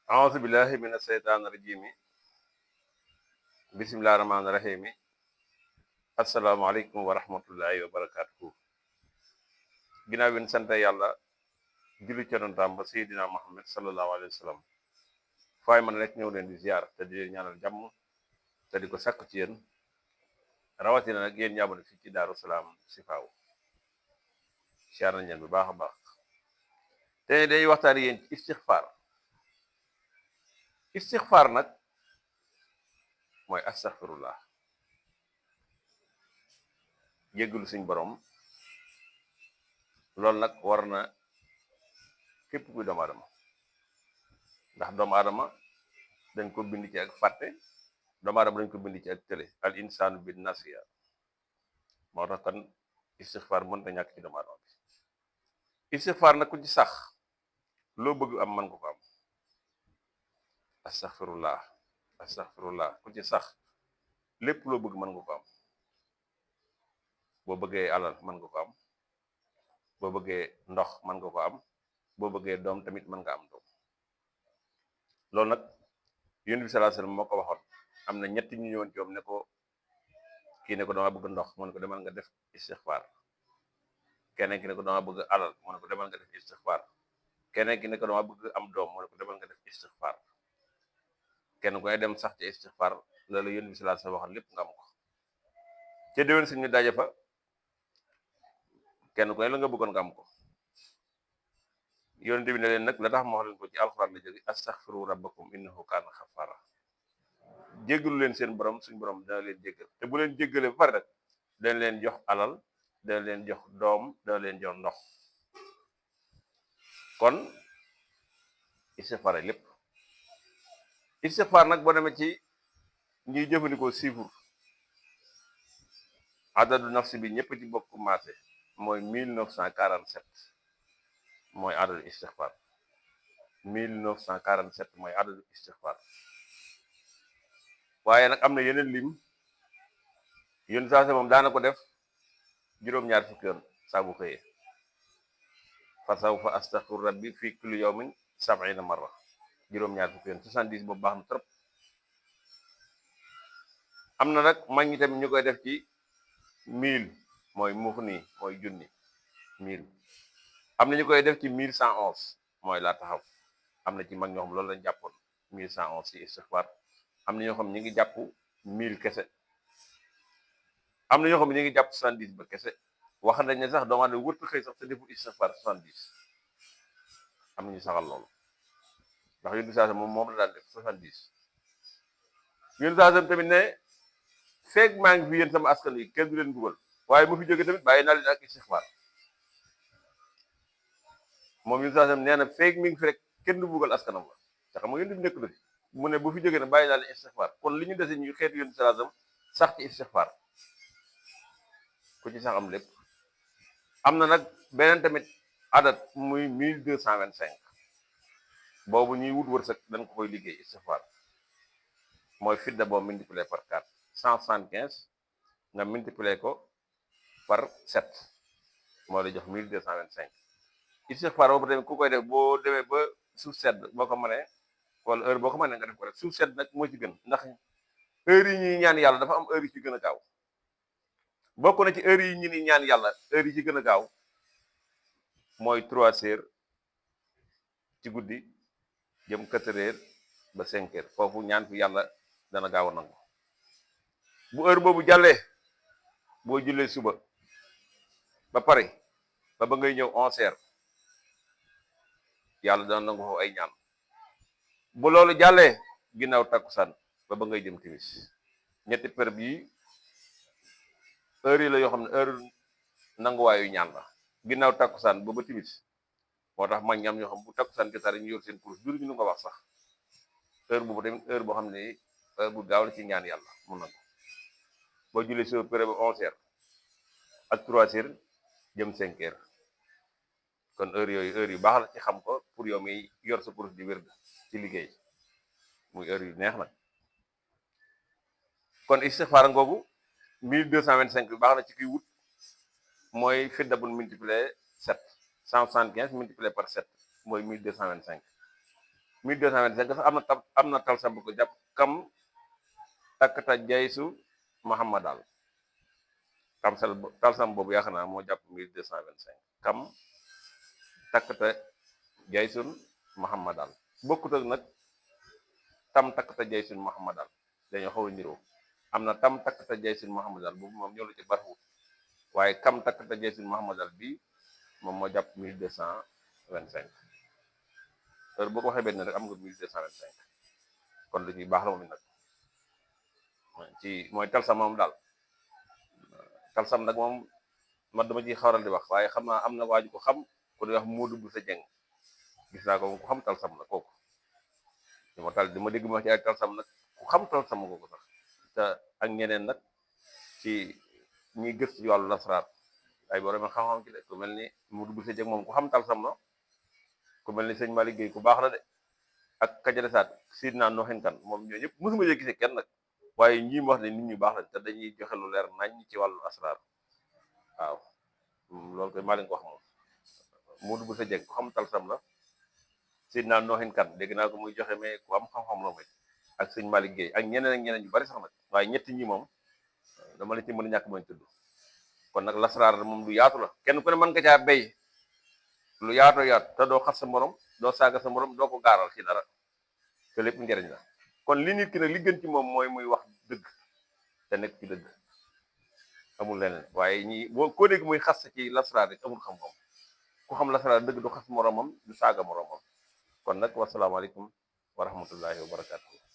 أعوذ بالله من الشيطان الرجيم بسم الله الرحمن الرحيم السلام عليكم ورحمة الله وبركاته ginnaaw bi ñu sant yàlla julli ci yonentam ba Seydina Muhammad sallallahu alayhi wa sallam faay man rek ñëw leen di ziar te di leen ñaanal jàmm te di ko sakku ci yéen rawatina nag yéen ñaabal fii ci Daaru Salaam si faaw ziar nañ leen bu baax a baax te day waxtaan yéen ci istixfaar nag mooy astaxfirullah jéggalu suñ borom loolu nag war na képp kuy doomu aadama ndax doomu aadama dañ ko bind ci ak fàtte doomu aadama dañ ko bind ci ak tële al insaanu bin nasiya moo tax kon istixfaar mënta ñàkk ci doomu aadama bi istixfaar nag ku ci sax loo bëgg am mën nga ko am astaxfirullah astaxfirullah ku ci sax lépp loo bëgg mën nga ko am boo bëggee alal mën nga ko am boo bëggee ndox mën nga ko am boo bëggee doom tamit mën nga am doom loolu nag yonent bi sallallahu alayhi wasallam moo ko waxoon am na ñetti ñu ñëwoon ci moom ne ko kii ne ko dama bëgg ndox mu ne ko demal nga def istixfaar keneen ki ne ko dama bëgg alal mu ne ko demal nga def istixfaar keneen ki ne ko dama bëgg am doom mu ne ko demal nga def istixfaar kenn ku ne dem sax ci istixfaar loolu yonent bi sallallahu alayhi wasallam waxoon lépp nga am ko ca déwén suñu daje fa kenn ku ne la nga bëggoon nga am ko yonent bi ne leen nag la tax ma wax leen ko ci alxuraan la jóge astaghfiru rabbakum innahu kaana xafaara jéggalu leen seen borom suñu borom dana leen jéggal te bu leen jéggalee ba pare rek dana leen jox alal dana leen jox doom dana leen jox ndox kon istixfaar lépp istixfaar nag boo demee ci ñuy jëfandikoo chiffre adadu nafsi bi ñëpp ci bokk maase mooy 1947 mooy adadu istixfaar 1947 mooy adadu istixfaar waaye nag am na yeneen lim yoon saa moom daana ko def juróom-ñaar fukki yoon saa bu xëyee fa sawfa astaghfiru rabbi fi kulli yawmin 70 marra juróom-ñaar fukki yoon 70 boobu baax na trop am na nag mag ñi tamit ñu koy def ci 1000 mooy muux nii mooy junni 1000 am na ñu koy def ci 1111 mooy laa taxaw am na ci mag ñoo xam loolu lañ jàppoon 1111 ci istixfaar am na ñoo xam ñu ngi jàpp 1000 kese am na ñoo xam ñu ngi jàpp 70 ba kese wax nañ ne sax doomu aadama wërtu xëy sax te deful istixfaar 70 am na ñu saxal loolu ndax yónni saa moom la daan def 70 yónni saa tamit ne feeg maa ngi fi yéen sama askan wi kenn du leen dugal waaye mu fi jóge tamit bàyyi naa leen ak istixfaar moom yónni saa nee na feeg mi ngi fi rek kenn du buggal askanam la te xam nga yéen du nekk na fi mu ne bu fi jógee ne bàyyi naa leen istixfaar kon li ñu dese ñu xeetu yónni saa sax ci istixfaar ku ci sax am lépp am na nag beneen tamit adat muy 1225 boobu ñuy wut wërsëg dañ ko koy liggéey istixfaar mooy fidda boo multiplié par 4 175 nga multiplié ko par 7 moo lay jox 1225 istixfaar boobu tamit ku koy def boo demee ba suuf sedd boo ko mënee wala heure boo ko mënee nga def ko rek suuf sedd nag moo ci gën ndax heure yi ñuy ñaan yàlla dafa am heure yi ci gën a gaaw bokk na ci heure yi ñu ni ñaan yàlla heure yi ci gën a gaaw mooy 3 heures ci guddi jëm 4 heures ba 5 heures foofu ñaan fi yàlla dana gaaw a nangu bu heure boobu jàllee boo jullee suba ba pare ba ngay ñëw 11 heures yàlla dana nangu foofu ay ñaan bu loolu jàllee ginnaaw takkusaan ba ngay jëm timis ñetti période yi heure yi la yoo xam ne heure nanguwaayu ñaan la ginnaaw takkusaan ba timis moo tax mag ñam ñoo xam bu takkusaan jotaare ñu yor seen kurus jur ñu nga wax sax heure boobu tamit heure boo xam ne heure bu gaaw la ci ñaan yàlla mun na ko boo jullee si période 11 heures ak 3 heures jëm 5 heures kon heure yooyu heure yu baax la ci xam ko pour yow mi yor sa kurus di wér ci liggéey muy heure yu neex nag kon istixfaar ngoogu 1225 bi baax na ci kuy wut mooy fidda bu multiplié 7 175 multiplié par 7 mooy 1225 1225 sax am na talsam bu ko jàpp kam takkata jaysu muhammadal talsam boobu yaakaar naa moo jàpp 1225 kam takkata jaysun muhammadal bokkut ak nag tam takkata jaysun muhammadal dañoo xaw a niroo am na tam takkata jaysun muhammadal boobu moom ñoo la ci barxut waaye kam takkata jaysun muhammadal bi moom moo jàpp 1225 heure boo ko waxee benn rek am nga 1225 kon lu ñuy baax la moom nag ci mooy talsam moom daal talsam nag moom man dama ciy xawaral di wax waaye xam naa am na waaju ko xam ku ñuy wax Moodu bu sa jeng gis naa ko ku xam talsam la kooku di ma dégg ma ci ay talsam nag ku xam talsam kooku sax te ak ñeneen nag ci ñuy gëstu ci wàllu lasraar ay borom xam-xam ci de ku mel ni Moodu bu sa jeng moom ku xam talsam la ku mel ni sëñ Malick Gueye ku baax la de ak kajalesaat Sidna Noxin Kan moom ñoo ñëpp mosuma jee gisee kenn nag waaye ñii ma wax ne nit ñu baax lañ te dañuy joxe lu leer nañ ci wàllu asraar waaw loolu koy maa leen ko wax moom Moodu bu sa jeng ku xam talsam la Sidna Noxin Kan dégg naa ko muy joxe mais ku am xam-xam la mooy ak sëñ Malick Gueye ak ñeneen yu bari sax nag waaye ñetti ñi moom dama la ci mën a ñàkk mooy tudd kon nag lasraar moom lu yaatu la kenn ku ne mën nga caa béy lu yaatoo yaatu te doo xas sa morom doo saaga sa morom doo ko gaaral ci dara te lépp njëriñ la kon li nit ki nag li gën ci moom mooy muy wax dëgg te nekk ci dëgg amul leneen waaye ñi boo koo dégg muy xas ci lasraar rek amul xam-xam ku xam lasraar dëgg du xas moromam du saaga moromam kon nag wasalaamaaleykum wa rahmatullahi wa barakaatu.